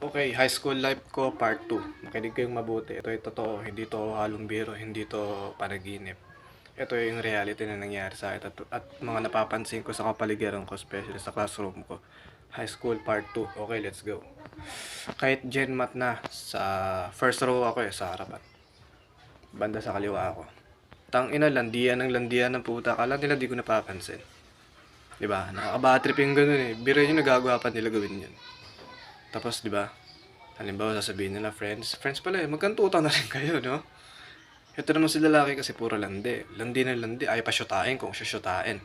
Okay, high school life ko part 2. Makinig kayong mabuti. Ito ay totoo, hindi to halong biro, hindi to panaginip. Ito yung reality na nangyari sa akin at mga napapansin ko sa kapaligiran ko, especially sa classroom ko. High school part 2. Okay, let's go. Kahit Gen Mat na, sa first row ako sa harapan. Banda sa kaliwa ako. Tang ina, landian ng puta. Kala nila di ko napapansin. Diba? Nakaka-bad yung ganun eh. Biro yung nagagawa pa nila gawin yun. Tapos, di ba? Halimbawa, sasabihin nila, friends pala eh, magkantutan na rin kayo, no? Ito naman si lalaki kasi puro landi. Landi na landi, ayaw pa syutain kung syutain.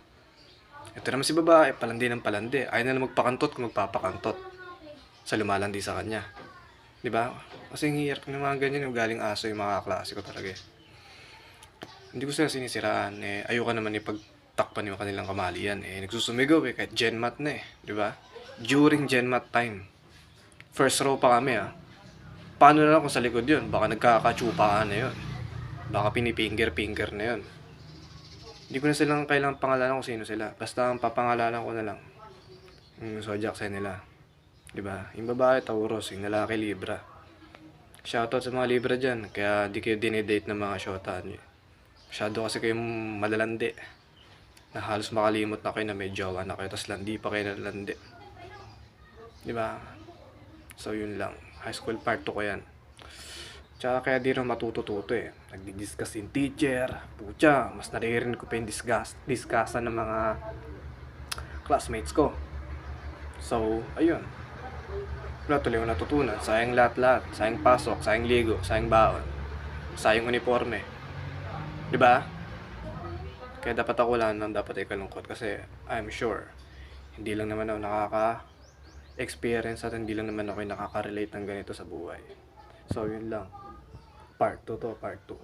Ito naman si babae, palandi ng palandi. Ayaw na lang magpakantot kung magpapakantot. Sa lumalandi sa kanya. Di ba? Kasi ang hirap ng mga ganyan, yung galing aso yung mga klase ko talaga eh. Hindi ko sila sinisiraan eh. Ayoko naman ipagtakpan yung kanilang kamalian eh. Nagsusumigaw eh, kahit Genmat na eh. Di ba? During Genmat time. First row pa kami ah. Paano na lang kung sa likod yun? Baka nagkakatsupaan na yun. Baka pinipinger-pinger na yun. Hindi ko na silang kailangang pangalanan kung sino sila. Basta ang papangalanan ko na lang. Yung zodiac sign nila. Diba? Yung babae, Taurus. Yung lalaki, Libra. Shoutout sa mga Libra dyan. Kaya di kayo dinidate ng mga shota nyo. Masyado kasi kayong malalandi. Na halos makalimot na kayo na may jowa na kayo. Tapos landi pa kayo na landi. Diba? So yun lang. High school part 2 ko yan. Tsaka kaya di rin matututo eh. Nagdi-discuss yung teacher. Pucha, mas naririnig ko pa yung discussan ng mga classmates ko. So, ayun. Wala tuloy ko natutunan. Sayang lahat-lahat. Sayang pasok, sayang ligo, sayang baon. Sayang uniforme. Diba? Kaya dapat ako lang nang dapat ikalungkot. Kasi I'm sure, hindi lang naman ako experience at hindi lang naman ako nakaka-relate ng ganito sa buhay. So, yun lang. Part 2 to, part 2.